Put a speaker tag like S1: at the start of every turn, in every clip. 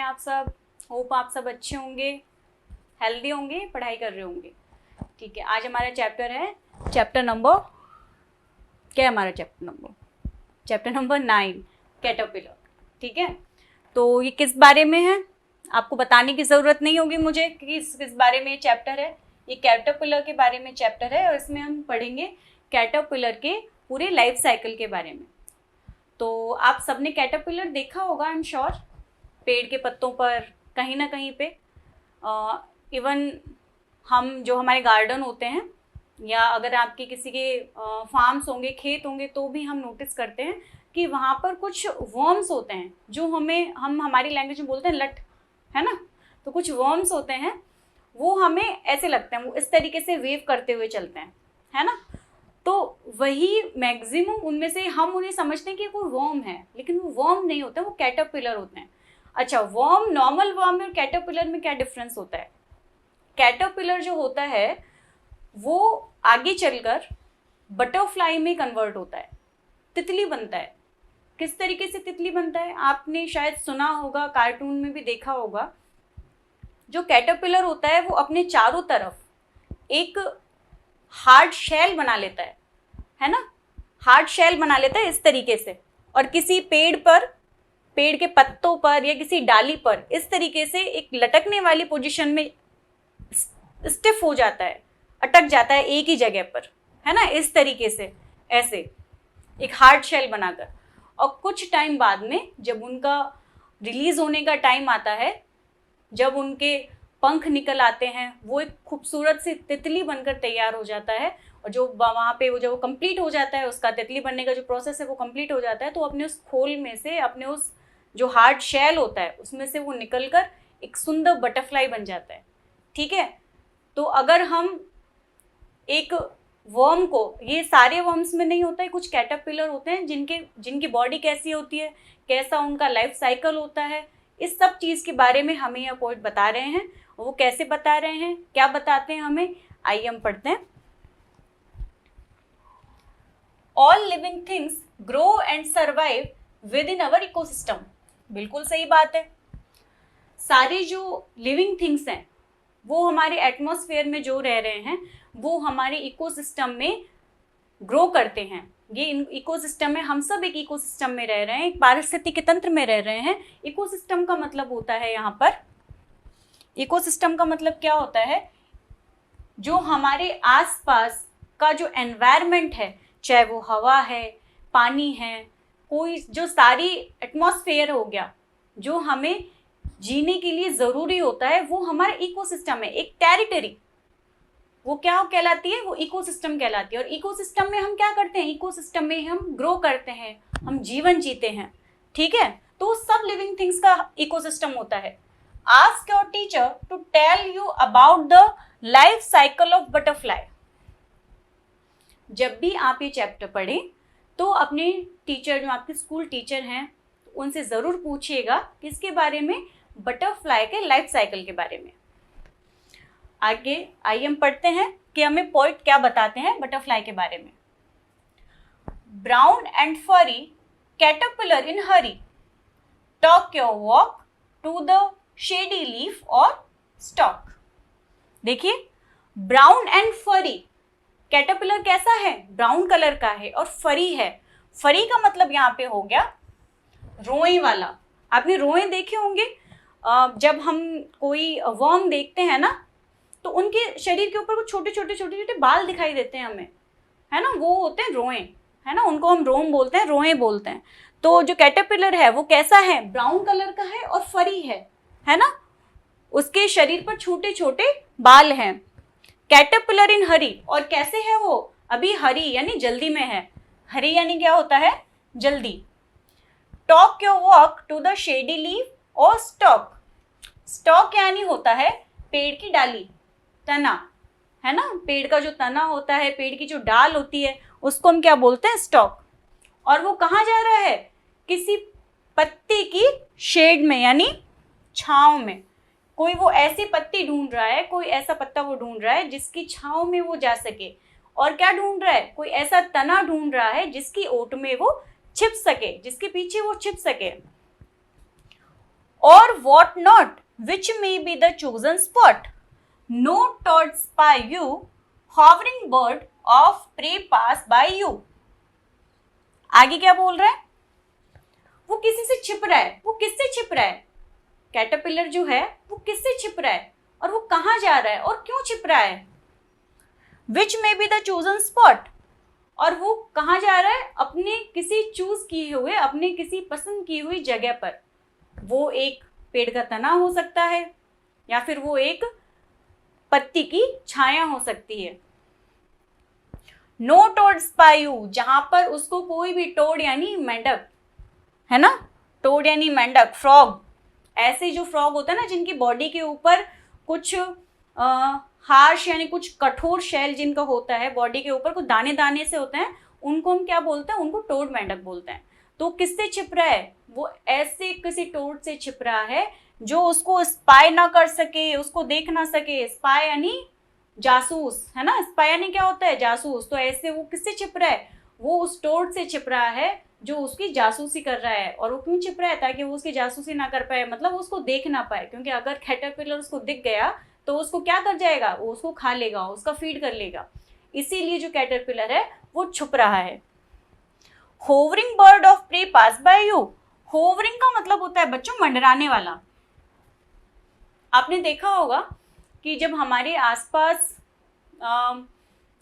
S1: आप सब? होप आप सब अच्छे होंगे, हेल्दी होंगे, पढ़ाई कर रहे होंगे। ठीक है, आज हमारा चैप्टर है चैप्टर नंबर, क्या है हमारा चैप्टर नंबर 9, कैटरपिलर। ठीक है, तो ये किस बारे में है आपको बताने की ज़रूरत नहीं होगी मुझे कि किस बारे में ये चैप्टर है। ये कैटरपिलर के बारे में चैप्टर है और इसमें हम पढ़ेंगे कैटरपिलर के पूरे लाइफ साइकिल के बारे में। तो आप सबने कैटरपिलर देखा होगा, आई एम श्योर, पेड़ के पत्तों पर कहीं ना कहीं पे। इवन हम जो हमारे गार्डन होते हैं या अगर आपके किसी के फार्म्स होंगे, खेत होंगे, तो भी हम नोटिस करते हैं कि वहाँ पर कुछ वर्म्स होते हैं जो हम हमारी लैंग्वेज में बोलते हैं लट, है ना। तो कुछ वर्म्स होते हैं, वो हमें ऐसे लगते हैं, वो इस तरीके से वेव करते हुए चलते हैं, है ना। तो वही मैक्सिमम उनमें से हम उन्हें समझते हैं कि कोई वर्म है, लेकिन वो वर्म नहीं होते, वो कैटरपिलर होते हैं। अच्छा, वर्म, नॉर्मल वर्म और कैटरपिलर में क्या डिफरेंस होता है? कैटरपिलर जो होता है वो आगे चलकर बटरफ्लाई में कन्वर्ट होता है, तितली बनता है। किस तरीके से तितली बनता है आपने शायद सुना होगा, कार्टून में भी देखा होगा। जो कैटरपिलर होता है वो अपने चारों तरफ एक हार्ड शेल बना लेता है ना, हार्ड शेल बना लेता है इस तरीके से, और किसी पेड़ के पत्तों पर या किसी डाली पर इस तरीके से एक लटकने वाली पोजीशन में स्टिफ हो जाता है, अटक जाता है एक ही जगह पर, है ना, इस तरीके से, ऐसे एक हार्ड शेल बनाकर। और कुछ टाइम बाद में जब उनका रिलीज होने का टाइम आता है, जब उनके पंख निकल आते हैं, वो एक खूबसूरत सी तितली बनकर तैयार हो जाता है। और जो वहाँ पे वो जब कंप्लीट हो जाता है, उसका तितली बनने का जो प्रोसेस है वो कंप्लीट हो जाता है, तो अपने उस खोल में से, अपने उस जो हार्ड शेल होता है उसमें से वो निकलकर एक सुंदर बटरफ्लाई बन जाता है। ठीक है, तो अगर हम एक वर्म को, ये सारे वर्म्स में नहीं होता है, कुछ कैटरपिलर होते हैं जिनकी बॉडी कैसी होती है, कैसा उनका लाइफ साइकिल होता है, इस सब चीज़ के बारे में हमें यह पोएट बता रहे हैं। वो कैसे बता रहे हैं, क्या बताते हैं हमें, आइए हम पढ़ते हैं। All living things grow and survive with in our ecosystem. बिल्कुल सही बात है। सारे जो लिविंग थिंग्स हैं वो हमारे एटमॉस्फेयर में जो रह रहे हैं वो हमारे इकोसिस्टम में ग्रो करते हैं। ये इकोसिस्टम में, हम सब एक इकोसिस्टम में रह रहे हैं, एक पारिस्थितिकी तंत्र में रह रहे हैं। इकोसिस्टम का मतलब होता है, यहाँ पर इकोसिस्टम का मतलब क्या होता है, जो हमारे आसपास का जो एनवायरनमेंट है, चाहे वो हवा है, पानी है, कोई जो सारी एटमॉस्फेयर हो गया, जो हमें जीने के लिए ज़रूरी होता है, वो हमारा इकोसिस्टम है। एक टेरिटरी, वो क्या कहलाती है, वो इकोसिस्टम कहलाती है। और इकोसिस्टम में हम क्या करते हैं, इकोसिस्टम में हम ग्रो करते हैं, हम जीवन जीते हैं। ठीक है, तो सब लिविंग थिंग्स का इकोसिस्टम होता है। Ask your teacher to tell you about the life cycle of butterfly. जब भी आप ये चैप्टर पढ़ें तो अपने टीचर, जो आपके स्कूल टीचर हैं, उनसे ज़रूर पूछिएगा किसके बारे में, बटरफ्लाई के लाइफ साइकिल के बारे में। आगे आइए हम पढ़ते हैं कि हमें पोएट क्या बताते हैं बटरफ्लाई के बारे में। Brown and furry caterpillar in hurry, talk your walk to the shady leaf or stalk. देखिए, ब्राउन एंड फरी, कैटरपिलर कैसा है, ब्राउन कलर का है और फरी है। फरी का मतलब यहाँ पे हो गया रोए वाला। आपने रोए देखे होंगे, जब हम कोई वर्म देखते हैं ना, तो उनके शरीर के ऊपर कुछ छोटे छोटे बाल दिखाई देते हैं हमें, है ना, वो होते हैं रोए, है ना, उनको हम रोम बोलते हैं, रोए बोलते हैं। तो जो कैटरपिलर है वो कैसा है, ब्राउन कलर का है और फरी है ना, उसके शरीर पर छोटे छोटे बाल हैं। कैटरपिलर इन हरी, और कैसे है वो, अभी हरी यानी जल्दी में है, हरी यानी क्या होता है, जल्दी। Talk your walk to the shady leaf or stalk. Stalk यानी होता है पेड़ की डाली, तना, है ना, पेड़ का जो तना होता है, पेड़ की जो डाल होती है, उसको हम क्या बोलते हैं, स्टॉक। और वो कहाँ जा रहा है, किसी पत्ती की शेड में यानी छांव में। कोई वो ऐसी पत्ती ढूंढ रहा है, कोई ऐसा पत्ता वो ढूंढ रहा है जिसकी छांव में वो जा सके। और क्या ढूंढ रहा है, कोई ऐसा तना ढूंढ रहा है जिसकी ओट में वो छिप सके, जिसके पीछे वो छिप सके। or what not, which may be the chosen spot. No toad spy you, hovering bird of prey pass by you. आगे क्या बोल रहा है? वो किसी से छिप रहा है. वो किससे छिप रहा है? कैटरपिलर जो है वो किससे छिप रहा है और वो कहाँ जा रहा है और क्यों छिप रहा है? Which may be the chosen spot. और वो कहाँ जा रहा है? अपने किसी चूज किए हुए, अपने किसी पसंद की हुई जगह पर. वो एक पेड़ का तना हो सकता है या फिर वो एक पत्ती की छाया हो सकती है. नो टोड स्पाई यू, जहां पर उसको कोई भी टोड यानी मेंढक, है ना, टोड यानी मेंढक, फ्रॉग, ऐसे जो फ्रॉग होता है ना जिनकी बॉडी के ऊपर कुछ हार्श यानी कुछ कठोर शेल जिनका होता है, बॉडी के ऊपर कुछ दाने दाने से होते हैं, उनको हम क्या बोलते हैं? उनको टोड मेंढक बोलते हैं. तो किससे छिप रहा है? वो ऐसे किसी टोड से छिप रहा है जो उसको स्पाई ना कर सके, उसको देख ना सके. स्पाई यानी जासूस, है ना. स्पाई यानी क्या होता है? जासूस. तो ऐसे वो किससे छिप रहा है? वो उस टोड से छिप रहा है जो उसकी जासूसी कर रहा है. और वो क्यों छिप रहा है? ताकि वो उसकी जासूसी ना कर पाए, मतलब उसको देख ना पाए. क्योंकि अगर कैटरपिलर उसको दिख गया तो उसको क्या कर जाएगा? वो उसको खा लेगा, उसका फीड कर लेगा. इसीलिए जो कैटरपिलर है वो छुप रहा है. Hovering bird of prey pass by you. Hovering का मतलब होता है बच्चों मंडराने वाला. आपने देखा होगा कि जब हमारे आसपास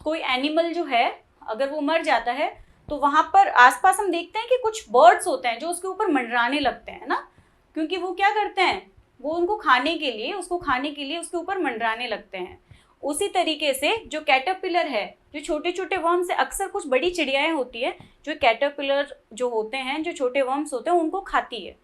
S1: कोई एनिमल जो है अगर वो मर जाता है तो वहां पर आसपास हम देखते हैं कि कुछ बर्ड्स होते हैं जो उसके ऊपर मंडराने लगते हैं ना. क्योंकि वो क्या करते हैं? वो उनको खाने के लिए, उसको खाने के लिए उसके ऊपर मंडराने लगते हैं. उसी तरीके से जो कैटरपिलर है, जो छोटे छोटे वर्म्स से, अक्सर कुछ बड़ी चिड़ियाएं होती है जो कैटरपिलर जो होते हैं, जो छोटे वर्म्स होते हैं उनको खाती है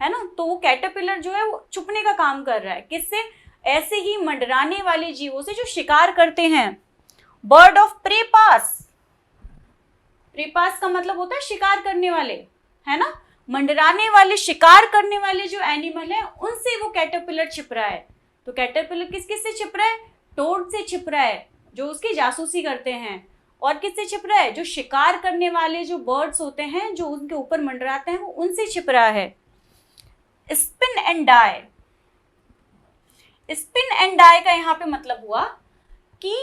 S1: ना. तो वो कैटरपिलर जो है वो छुपने का काम कर रहा है. किससे? ऐसे ही मंडराने वाले जीवों से जो शिकार करते हैं. Bird of prey pass. Prey pass का मतलब होता है शिकार करने वाले, है ना. मंडराने वाले, शिकार करने वाले जो एनिमल है उनसे वो कैटरपिलर छिप रहा है. तो कैटरपिलर किस किस से छिप रहा है? टोड से छिप रहा है जो उसकी जासूसी करते हैं. और किससे छिप रहा है? जो शिकार करने वाले जो बर्ड्स होते हैं जो उनके ऊपर मंडराते हैं वो उनसे छिप रहा है. Spin and die. Spin and die का यहाँ पे मतलब हुआ कि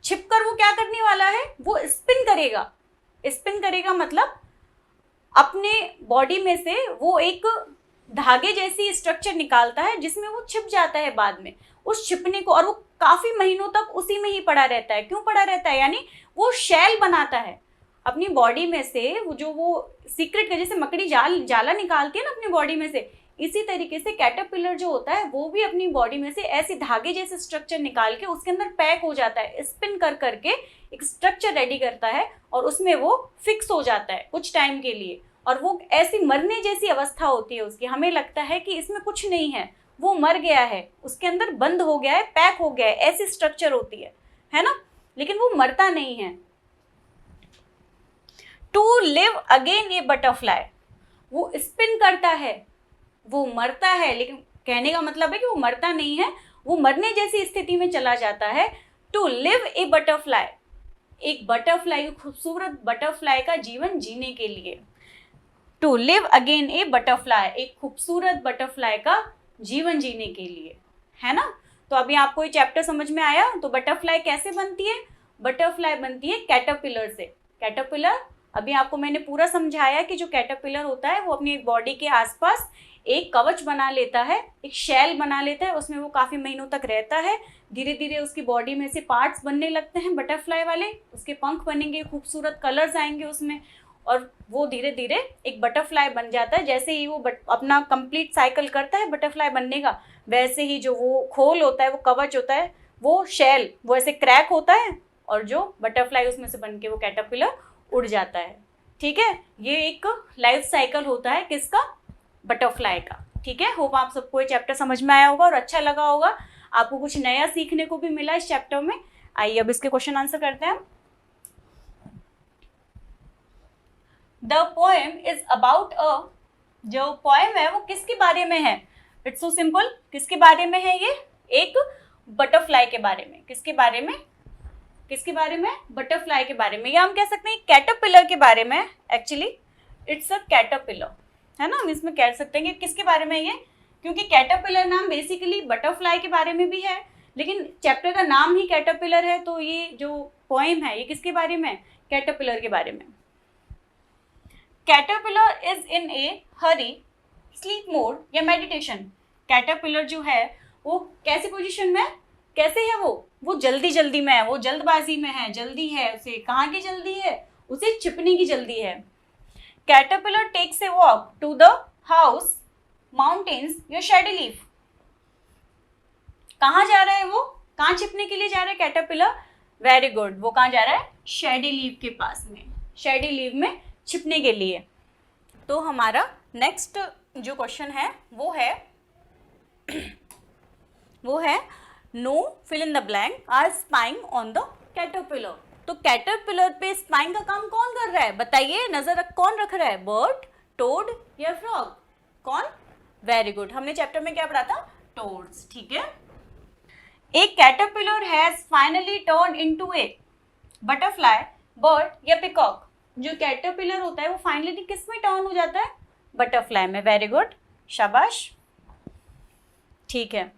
S1: छिपकर वो क्या करने वाला है? वो स्पिन करेगा. स्पिन करेगा मतलब अपने बॉडी में से वो एक धागे जैसी स्ट्रक्चर निकालता है जिसमें वो छिप जाता है बाद में. उस छिपने को, और वो काफी महीनों तक उसी में ही पड़ा रहता है. क्यों पड़ा रहता है? यानी वो शेल बनाता है अपनी बॉडी में से. वो जो वो सीक्रेट का, जैसे मकड़ी जाला निकालती है ना अपनी बॉडी में से, इसी तरीके से कैटरपिलर जो होता है वो भी अपनी बॉडी में से ऐसे धागे जैसे स्ट्रक्चर निकाल के उसके अंदर पैक हो जाता है. स्पिन कर करके एक स्ट्रक्चर रेडी करता है और उसमें वो फिक्स हो जाता है कुछ टाइम के लिए. और वो ऐसी मरने जैसी अवस्था होती है उसकी. हमें लगता है कि इसमें कुछ नहीं है, वो मर गया है, उसके अंदर बंद हो गया है, पैक हो गया है, ऐसी स्ट्रक्चर होती है ना. लेकिन वो मरता नहीं है. To live again a butterfly. वो स्पिन करता है, वो मरता है, लेकिन कहने का मतलब है कि वो मरता नहीं है, वो मरने जैसी स्थिति में चला जाता है. To live a butterfly. एक बटरफ्लाई, खूबसूरत बटरफ्लाई का जीवन जीने के लिए. To live again a butterfly. एक खूबसूरत बटरफ्लाई का जीवन जीने के लिए, है ना. तो अभी आपको ये चैप्टर समझ में आया. तो बटरफ्लाई कैसे बनती है? बटरफ्लाई बनती है कैटरपिलर से. कैटरपिलर, अभी आपको मैंने पूरा समझाया कि जो कैटरपिलर होता है वो अपनी बॉडी के आसपास एक कवच बना लेता है, एक शेल बना लेता है, उसमें वो काफ़ी महीनों तक रहता है. धीरे धीरे उसकी बॉडी में से पार्ट्स बनने लगते हैं बटरफ्लाई वाले. उसके पंख बनेंगे, खूबसूरत कलर्स आएंगे उसमें, और वो धीरे धीरे एक बटरफ्लाई बन जाता है. जैसे ही वो अपना कंप्लीट साइकिल करता है बटरफ्लाई बनने का, वैसे ही जो वो खोल होता है, वो कवच होता है, वो शेल, वो ऐसे क्रैक होता है और जो बटरफ्लाई उसमें से बन के वो कैटरपिलर उड़ जाता है. ठीक है, ये एक लाइफ साइकिल होता है किसका? बटरफ्लाई का. ठीक है, होप आप सबको ये चैप्टर समझ में आया होगा और अच्छा लगा होगा. आपको कुछ नया सीखने को भी मिला इस चैप्टर में. आइए अब इसके क्वेश्चन आंसर करते हैं. The poem is about a. जो पोएम है वो किसके बारे में है? It's so simple. किसके बारे में है ये? एक बटरफ्लाई के बारे में. किसके बारे में? किसके बारे में? बटरफ्लाई के बारे में. या हम कह सकते हैं कैटरपिलर के बारे में. Actually it's a caterpillar. है ना, हम इसमें कह सकते हैं कि किसके बारे में ये, क्योंकि कैटरपिलर नाम बेसिकली बटरफ्लाई के बारे में भी है, लेकिन चैप्टर का नाम ही कैटरपिलर है, तो ये जो पोएम है ये किसके बारे में, कैटरपिलर के बारे में। Caterpillar is in A Hari, sleep mode या मेडिटेशन। कैटरपिलर जो है वो कैसी पोजीशन में, कैसे है वो जल्दी जल्दी में है, वो जल्दबाजी में है, जल्दी है उसे, कहाँ की जल्दी है, उसे छिपने की जल्दी है। Caterpillar takes a walk to the house, mountains या शेडी लीफ। कहाँ जा रहा है वो, कहाँ छिपने के लिए जा रहा है कैटरपिलर, वेरी गुड, वो कहाँ जा रहा है, शेडी लीफ के पास में, शेडी लीफ में छिपने के लिए। तो हमारा नेक्स्ट जो क्वेश्चन है वो है no fill in the blank are spying on the caterpillar. तो कैटरपिलर पे स्पाइंग का काम कौन कर रहा है, बताइए, नजर कौन रख रहा है, बर्ड, टोड या फ्रॉग, कौन, वेरी गुड, हमने चैप्टर में क्या पढ़ा था, टोड्स, ठीक है। एक caterpillar has finally turn into A butterfly, bird या पिकॉक। जो कैटरपिलर होता है वो फाइनली किस में टर्न हो जाता है, बटरफ्लाई में, वेरी गुड, शाबाश, ठीक है।